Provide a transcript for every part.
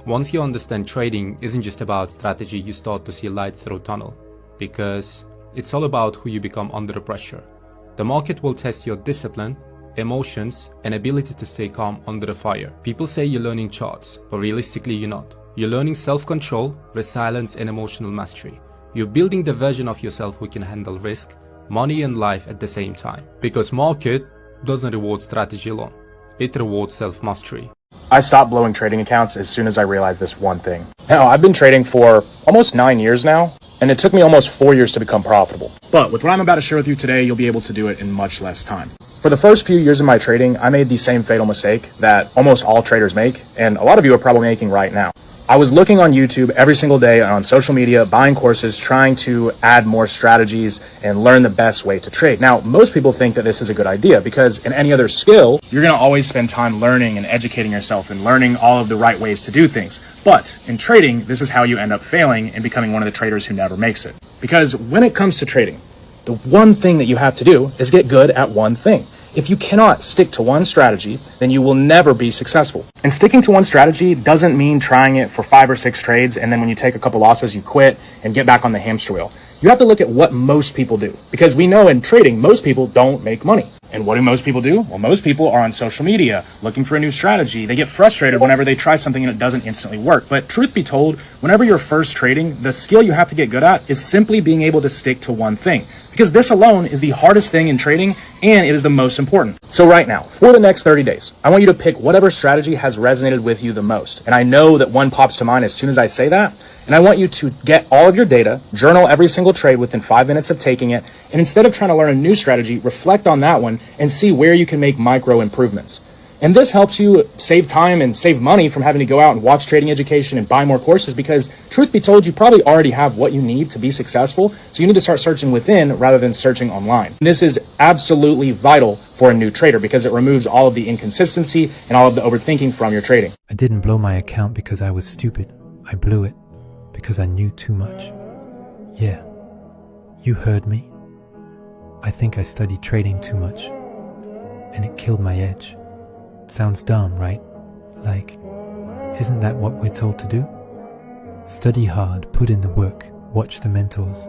Once you understand trading isn't just about strategy, you start to see light through tunnel, because it's all about who you become under the pressure. The market will test your discipline, emotions, and ability to stay calm under the fire. People say you're learning charts, but realistically you're not. You're learning self-control, resilience, and emotional mastery. You're building the version of yourself who can handle risk, money, and life at the same time. Because market doesn't reward strategy alone. It rewards self-mastery. I stopped blowing trading accounts as soon as I realized this one thing. Now, I've been trading for almost 9 years now, and it took me almost 4 years to become profitable. But with what I'm about to share with you today, you'll be able to do it in much less time. For the first few years of my trading, I made the same fatal mistake that almost all traders make, and a lot of you are probably making right now. I was looking on YouTube every single day and on social media, buying courses, trying to add more strategies and learn the best way to trade. Now, most people think that this is a good idea because in any other skill, you're going to always spend time learning and educating yourself and learning all of the right ways to do things. But in trading, this is how you end up failing and becoming one of the traders who never makes it. Because when it comes to trading, the one thing that you have to do is get good at one thing. If you cannot stick to one strategy, then you will never be successful. And sticking to one strategy doesn't mean trying it for 5 or 6 trades, and then when you take a couple losses, you quit and get back on the hamster wheel. You have to look at what most people do, because we know in trading, most people don't make money. And what do most people do? Well, most people are on social media looking for a new strategy. They get frustrated whenever they try something and it doesn't instantly work. But truth be told, whenever you're first trading, the skill you have to get good at is simply being able to stick to one thing. Because this alone is the hardest thing in trading, and it is the most important. So right now, for the next 30 days, I want you to pick whatever strategy has resonated with you the most. And I know that one pops to mind as soon as I say that. And I want you to get all of your data, journal every single trade within 5 minutes of taking it, and instead of trying to learn a new strategy, reflect on that one and see where you can make micro improvements. And this helps you save time and save money from having to go out and watch trading education and buy more courses, because truth be told, you probably already have what you need to be successful. So you need to start searching within rather than searching online. And this is absolutely vital for a new trader because it removes all of the inconsistency and all of the overthinking from your trading. I didn't blow my account because I was stupid. I blew it because I knew too much. Yeah, you heard me. I think I studied trading too much, and it killed my edge. Sounds dumb, right? Like, isn't that what we're told to do? Study hard, put in the work, watch the mentors.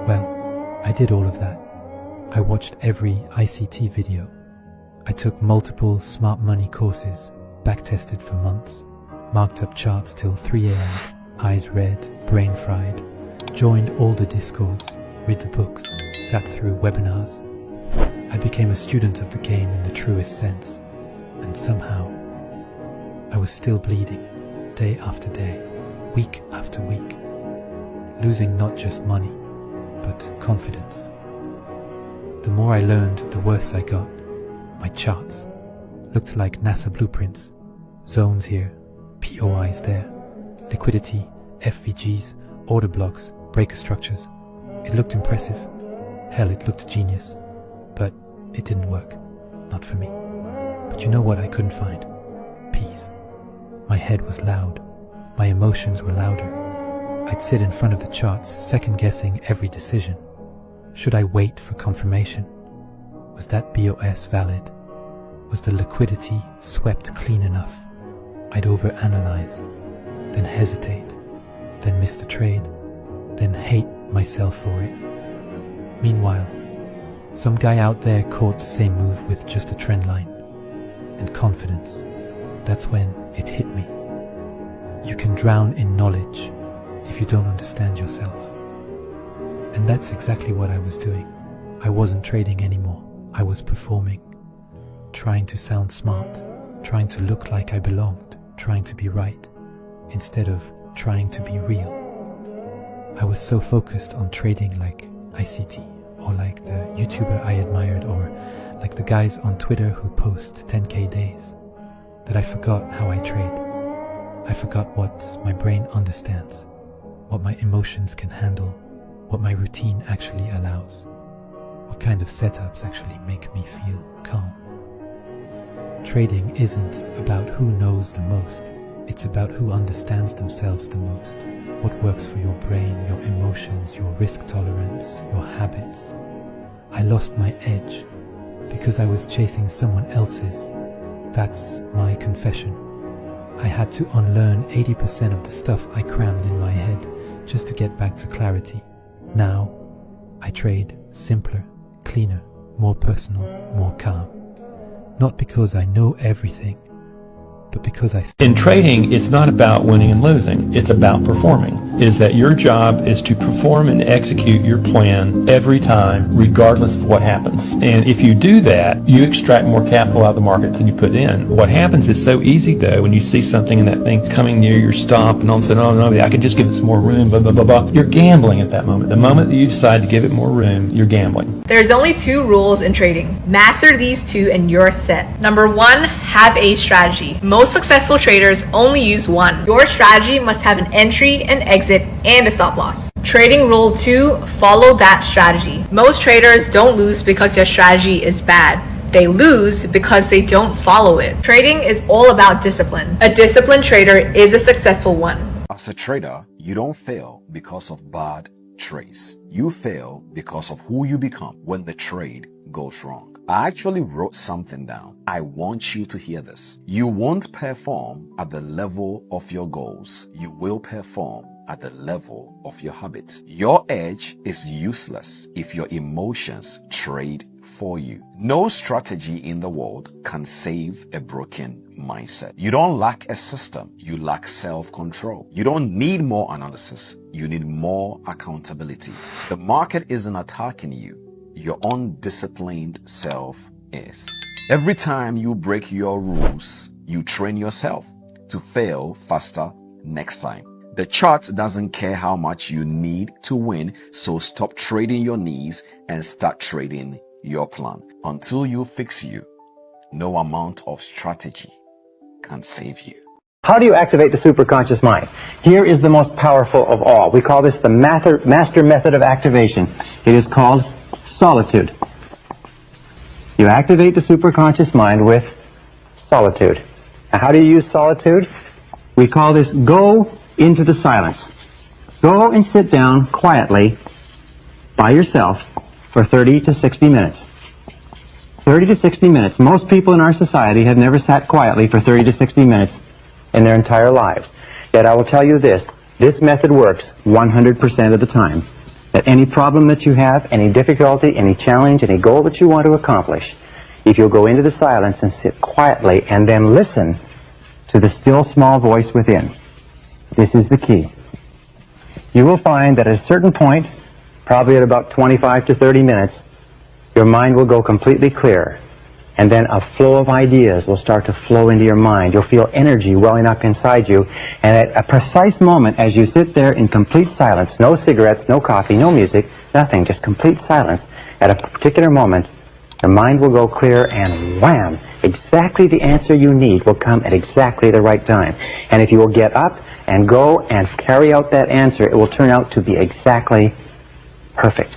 Well, I did all of that. I watched every ICT video. I took multiple smart money courses, backtested for months, marked up charts till 3 a.m, eyes red, brain fried, joined all the discords, read the books, sat through webinars. I became a student of the game in the truest sense. And somehow, I was still bleeding, day after day, week after week, losing not just money, but confidence. The more I learned, the worse I got. My charts looked like NASA blueprints, zones here, POIs there, liquidity, FVGs, order blocks, breaker structures. It looked impressive. Hell, it looked genius. But it didn't work. Not for me. But you know what I couldn't find? Peace. My head was loud. My emotions were louder. I'd sit in front of the charts, second-guessing every decision. Should I wait for confirmation? Was that BOS valid? Was the liquidity swept clean enough? I'd overanalyze, then hesitate, then miss the trade, then hate myself for it. Meanwhile, some guy out there caught the same move with just a trend line. And confidence. That's when it hit me. You can drown in knowledge if you don't understand yourself. And that's exactly what I was doing. I wasn't trading anymore. I was performing, trying to sound smart, trying to look like I belonged, trying to be right, instead of trying to be real. I was so focused on trading like ICT, or like the YouTuber I admired, or like the guys on Twitter who post 10k days, that I forgot how I trade. I forgot what my brain understands, what my emotions can handle, what my routine actually allows, what kind of setups actually make me feel calm. Trading isn't about who knows the most, it's about who understands themselves the most, what works for your brain, your emotions, your risk tolerance, your habits. I lost my edge because I was chasing someone else's. That's my confession. I had to unlearn 80% of the stuff I crammed in my head just to get back to clarity. Now, I trade simpler, cleaner, more personal, more calm. Not because I know everything, but because In trading, it's not about winning and losing. It's about performing. Is that your job is to perform and execute your plan every time, regardless of what happens. And if you do that, you extract more capital out of the market than you put in. What happens is so easy, though, when you see something in that thing coming near your stop and all of a sudden, oh no, I could just give it some more room, blah, blah, blah, blah. You're gambling at that moment. The moment that you decide to give it more room, you're gambling. There's only 2 rules in trading. Master these 2 and you're set. Number 1, have a strategy. Most successful traders only use one. Your strategy must have an entry, an exit, and a stop loss. Trading rule 2, follow that strategy. Most traders don't lose because their strategy is bad. They lose because they don't follow it. Trading is all about discipline. A disciplined trader is a successful one. As a trader, you don't fail because of bad trades. You fail because of who you become when the trade goes wrong. I actually wrote something down. I want you to hear this. You won't perform at the level of your goals. You will perform at the level of your habits. Your edge is useless if your emotions trade for you. No strategy in the world can save a broken mindset. You don't lack a system. You lack self-control. You don't need more analysis. You need more accountability. The market isn't attacking you. Your undisciplined self is. Every time you break your rules, you train yourself to fail faster next time. The chart doesn't care how much you need to win, so stop trading your knees and start trading your plan. Until you fix you, no amount of strategy can save you. How do you activate the superconscious mind? Here is the most powerful of all. We call this the master method of activation. It is called solitude. You activate the superconscious mind with solitude. Now, how do you use solitude? We call this go into the silence. Go and sit down quietly by yourself for 30 to 60 minutes. 30 to 60 minutes. Most people in our society have never sat quietly for 30 to 60 minutes in their entire lives. Yet I will tell you this method works 100% of the time. That any problem that you have, any difficulty, any challenge, any goal that you want to accomplish, if you'll go into the silence and sit quietly and then listen to the still small voice within, this is the key. You will find that at a certain point, probably at about 25 to 30 minutes, your mind will go completely clear, and then a flow of ideas will start to flow into your mind. You'll feel energy welling up inside you, and at a precise moment as you sit there in complete silence, no cigarettes, no coffee, no music, nothing, just complete silence, at a particular moment, your mind will go clear, and wham, exactly the answer you need will come at exactly the right time. And if you will get up and go and carry out that answer, it will turn out to be exactly perfect.